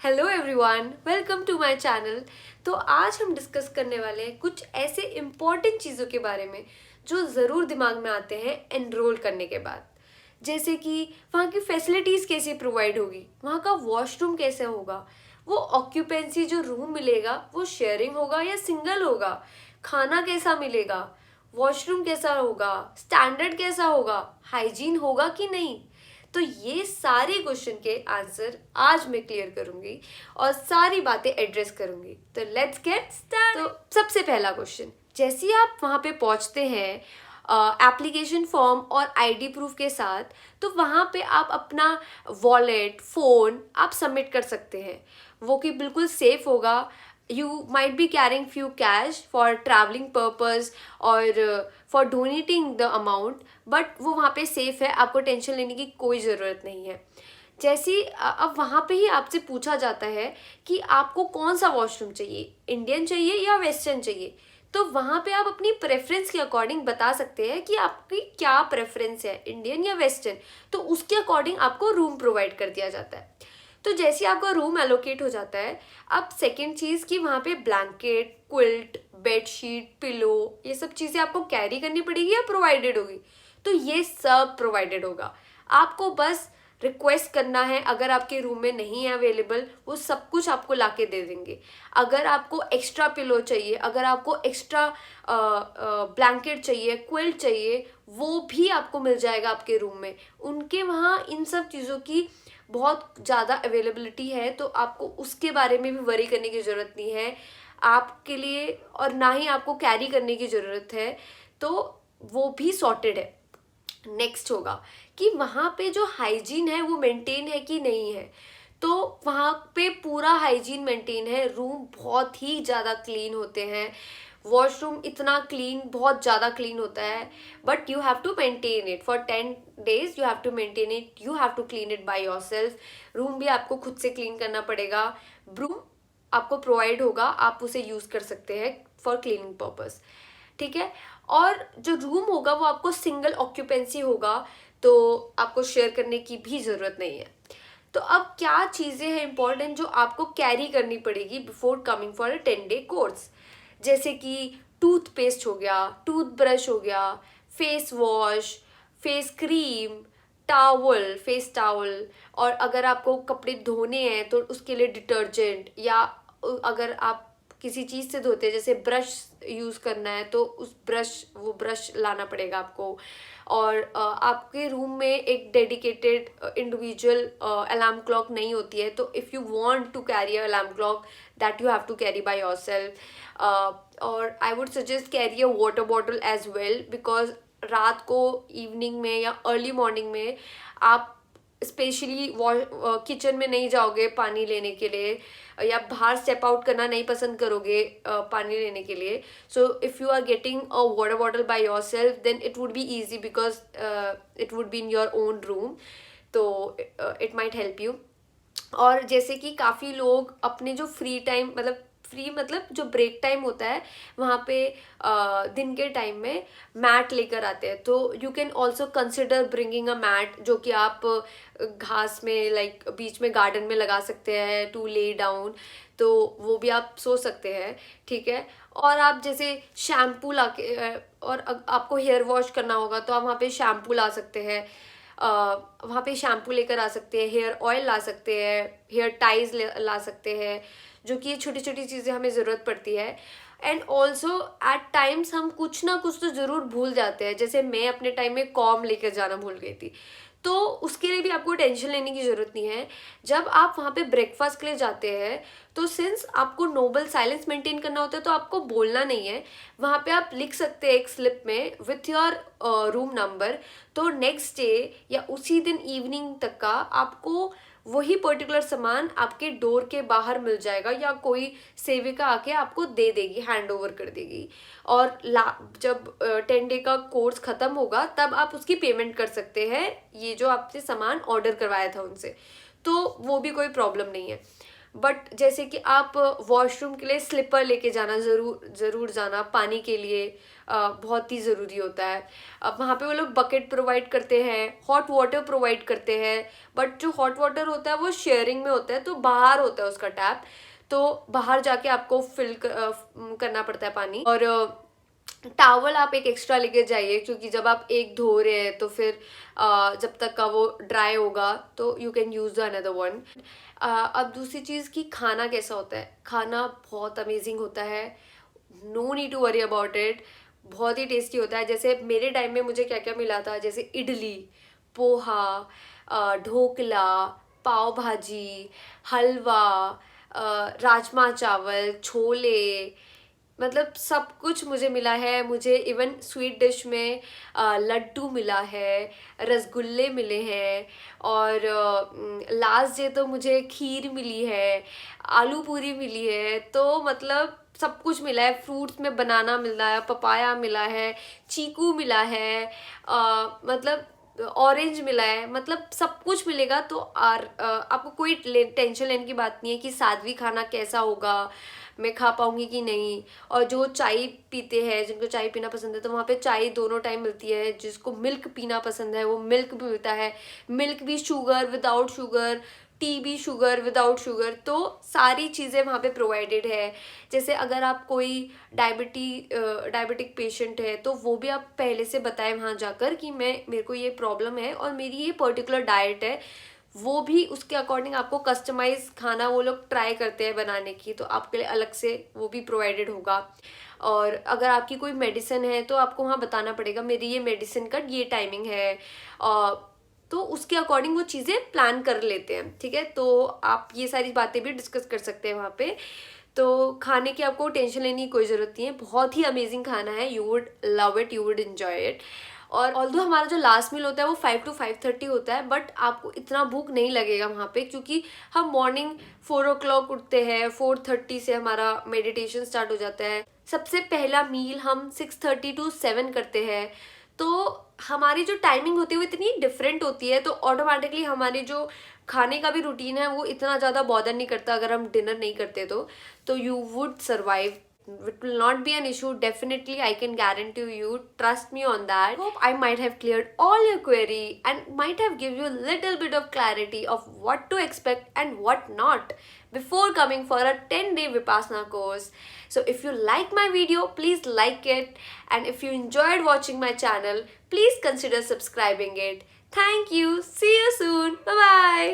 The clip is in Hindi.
Hello everyone, welcome to my channel. तो आज हम डिस्कस करने वाले हैं कुछ ऐसे इम्पॉर्टेंट चीज़ों के बारे में जो ज़रूर दिमाग में आते हैं एनरोल करने के बाद। जैसे कि वहाँ की फैसिलिटीज़ कैसे प्रोवाइड होगी, वहाँ का वॉशरूम कैसे होगा, वो ऑक्यूपेंसी जो रूम मिलेगा वो शेयरिंग होगा या सिंगल होगा, खाना कैसा मिलेगा, वॉशरूम कैसा होगा, स्टैंडर्ड कैसा होगा, हाइजीन होगा कि नहीं। तो ये सारे क्वेश्चन के आंसर आज मैं क्लियर करूंगी और सारी बातें एड्रेस करूंगी। तो लेट्स गेट स्टार्ट। तो सबसे पहला क्वेश्चन, जैसे ही आप वहाँ पे पहुँचते हैं एप्लीकेशन फॉर्म और आईडी प्रूफ के साथ, तो वहाँ पे आप अपना वॉलेट फ़ोन आप सबमिट कर सकते हैं, वो कि बिल्कुल सेफ होगा। You might be carrying few cash for traveling purpose और for donating the amount, but वो वहाँ पे सेफ है, आपको टेंशन लेने की कोई ज़रूरत नहीं है। जैसे अब वहाँ पे ही आपसे पूछा जाता है कि आपको कौन सा वॉशरूम चाहिए, इंडियन चाहिए या वेस्टर्न चाहिए। तो वहाँ पे आप अपनी प्रेफरेंस के अकॉर्डिंग बता सकते हैं कि आपकी क्या प्रेफरेंस है, इंडियन या वेस्टर्न। तो उसके अकॉर्डिंग आपको रूम प्रोवाइड कर दिया जाता है। तो जैसे आपका रूम एलोकेट हो जाता है, अब सेकेंड चीज़ कि वहाँ पे ब्लैंकेट, क्विल्ट, बेडशीट, पिलो, ये सब चीज़ें आपको कैरी करनी पड़ेगी या प्रोवाइडेड होगी। तो ये सब प्रोवाइडेड होगा, आपको बस रिक्वेस्ट करना है। अगर आपके रूम में नहीं है अवेलेबल, वो सब कुछ आपको लाके दे देंगे। अगर आपको एक्स्ट्रा पिलो चाहिए, अगर आपको एक्स्ट्रा ब्लैंकेट चाहिए, क्विल्ट चाहिए, वो भी आपको मिल जाएगा आपके रूम में। उनके वहाँ इन सब चीज़ों की बहुत ज़्यादा अवेलेबिलिटी है, तो आपको उसके बारे में भी वरी करने की ज़रूरत नहीं है आपके लिए, और ना ही आपको कैरी करने की ज़रूरत है। तो वो भी सॉर्टेड है। नेक्स्ट होगा कि वहाँ पे जो हाइजीन है वो मेंटेन है कि नहीं है। तो वहाँ पे पूरा हाइजीन मेंटेन है, रूम बहुत ही ज़्यादा क्लीन होते हैं, वॉशरूम इतना क्लीन, बहुत ज़्यादा क्लीन होता है। But you have to maintain it for 10 days, you have to maintain it, you have to clean it by yourself. Room भी आपको खुद से क्लीन करना पड़ेगा। ब्रूम आपको प्रोवाइड होगा, आप उसे यूज़ कर सकते हैं फॉर क्लीनिंग पर्पस, ठीक है। और जो रूम होगा वो आपको सिंगल ऑक्यूपेंसी होगा, तो आपको शेयर करने की भी ज़रूरत नहीं है। तो अब क्या चीज़ें हैं इंपॉर्टेंट जो आपको कैरी करनी पड़ेगी before coming for a 10 day course. जैसे कि टूथपेस्ट हो गया, टूथब्रश हो गया, face wash, face cream, towel, face towel, और अगर आपको कपड़े धोने हैं तो उसके लिए डिटर्जेंट, या अगर आप किसी चीज़ से धोते हैं जैसे ब्रश यूज़ करना है तो वो ब्रश लाना पड़ेगा आपको। और आपके रूम में एक डेडिकेटेड इंडिविजुअल अलार्म क्लॉक नहीं होती है, तो if you want to carry a alarm clock, that you have to carry by yourself. और I would suggest carry a water bottle as well, because रात को, इवनिंग में या अर्ली मॉर्निंग में आप स्पेशली किचन में नहीं जाओगे पानी लेने के लिए, या बाहर स्टेप आउट करना नहीं पसंद करोगे पानी लेने के लिए। So if you are getting a water bottle by yourself, then it would be easy, because it would be in your own room, तो इट माइट हेल्प यू। और जैसे कि काफ़ी लोग अपने जो फ्री टाइम, मतलब जो ब्रेक टाइम होता है, वहाँ पे दिन के टाइम में मैट लेकर आते हैं। तो you can also consider bringing a mat, जो कि आप घास में, लाइक बीच में गार्डन में लगा सकते हैं टू ले डाउन। तो वो भी आप सोच सकते हैं, ठीक है। और आप जैसे शैम्पू ला के और आपको हेयर वॉश करना होगा तो आप वहाँ पे शैम्पू ला सकते हैं, वहाँ पे शैम्पू लेकर आ सकते हैं, हेयर ऑयल ला सकते हैं, हेयर टाइज ला सकते हैं, जो कि ये छोटी छोटी चीज़ें हमें ज़रूरत पड़ती है। एंड ऑल्सो एट टाइम्स हम कुछ ना कुछ तो ज़रूर भूल जाते हैं, जैसे मैं अपने टाइम में कॉम लेकर जाना भूल गई थी। तो उसके लिए भी आपको टेंशन लेने की ज़रूरत नहीं है। जब आप वहाँ पे ब्रेकफास्ट के लिए जाते हैं, तो सिंस आपको नोबल साइलेंस मेंटेन करना होता है, तो आपको बोलना नहीं है। वहाँ पे आप लिख सकते हैं एक स्लिप में विथ योर रूम नंबर। तो नेक्स्ट डे या उसी दिन इवनिंग तक का आपको वही पर्टिकुलर सामान आपके डोर के बाहर मिल जाएगा, या कोई सेविका आके आपको दे देगी, हैंड ओवर कर देगी। और जब 10 day का कोर्स ख़त्म होगा तब आप उसकी पेमेंट कर सकते हैं, ये जो आपने सामान ऑर्डर करवाया था उनसे, तो वो भी कोई प्रॉब्लम नहीं है। बट जैसे कि आप वॉशरूम के लिए स्लीपर लेके जाना, ज़रूर जाना पानी के लिए बहुत ही ज़रूरी होता है। अब वहाँ पे वो लोग बकेट प्रोवाइड करते हैं, हॉट वाटर प्रोवाइड करते हैं, बट जो हॉट वाटर होता है वो शेयरिंग में होता है, तो बाहर होता है उसका टैप, तो बाहर जाके आपको करना पड़ता है पानी। और टावल आप एक एक्स्ट्रा लेके जाइए, क्योंकि जब आप एक धो रहे हैं तो फिर जब तक का वो ड्राई होगा तो you can use the another one. अब दूसरी चीज़ कि खाना कैसा होता है। खाना बहुत अमेजिंग होता है, no need to worry about it, बहुत ही टेस्टी होता है। जैसे मेरे टाइम में मुझे क्या क्या मिला था, जैसे इडली, पोहा, ढोकला, पाव भाजी, हलवा, राजमा चावल, छोले, मतलब सब कुछ मुझे मिला है। मुझे इवन स्वीट डिश में लड्डू मिला है, रसगुल्ले मिले हैं, और लास्ट डे तो मुझे खीर मिली है, आलू पूरी मिली है, तो मतलब सब कुछ मिला है। फ्रूट्स में बनाना मिला है, पपाया मिला है, चीकू मिला है, मतलब ऑरेंज मिला है, मतलब सब कुछ मिलेगा। तो आपको कोई टेंशन लेने की बात नहीं है कि सात्विक खाना कैसा होगा, मैं खा पाऊंगी कि नहीं। और जो चाय पीते हैं, जिनको चाय पीना पसंद है, तो वहाँ पे चाय दोनों टाइम मिलती है। जिसको मिल्क पीना पसंद है वो मिल्क भी मिलता है, मिल्क भी शुगर विदाउट शुगर, टी भी शुगर विदाउट शुगर, तो सारी चीज़ें वहाँ पे प्रोवाइडेड है। जैसे अगर आप कोई डायबिटिक पेशेंट है तो वो भी आप पहले से बताएं वहाँ जाकर कि मेरे को ये प्रॉब्लम है और मेरी ये पर्टिकुलर डाइट है, वो भी उसके अकॉर्डिंग आपको कस्टमाइज खाना वो लोग ट्राई करते हैं बनाने की, तो आपके लिए अलग से वो भी प्रोवाइडेड होगा। और अगर आपकी कोई मेडिसिन है तो आपको वहाँ बताना पड़ेगा मेरी ये मेडिसिन का ये टाइमिंग है, तो उसके अकॉर्डिंग वो चीज़ें प्लान कर लेते हैं, ठीक है। तो आप ये सारी बातें भी डिस्कस कर सकते हैं वहाँ पे। तो खाने की आपको टेंशन लेने की कोई ज़रूरत नहीं है, बहुत ही अमेजिंग खाना है, you would love it, you would enjoy it. और ऑल्दो हमारा जो लास्ट मील होता है वो 5 to 5:30 होता है, बट आपको इतना भूख नहीं लगेगा वहाँ पे, क्योंकि हम मॉर्निंग 4 o'clock उठते हैं, 4:30 से हमारा मेडिटेशन स्टार्ट हो जाता है। सबसे पहला मील हम 6:30 to 7 करते हैं, तो हमारी जो टाइमिंग होती है वो इतनी डिफरेंट होती है, तो ऑटोमेटिकली हमारी जो खाने का भी रूटीन है वो इतना ज़्यादा बॉदर नहीं करता अगर हम डिनर नहीं करते तो you would survive, it will not be an issue, definitely I can guarantee you, trust me on that. Hope I might have cleared all your query and might have give you a little bit of clarity of what to expect and what not before coming for a 10-day Vipassana course. So if you like my video, please like it, and if you enjoyed watching my channel, please consider subscribing it. Thank you, see you soon, bye bye.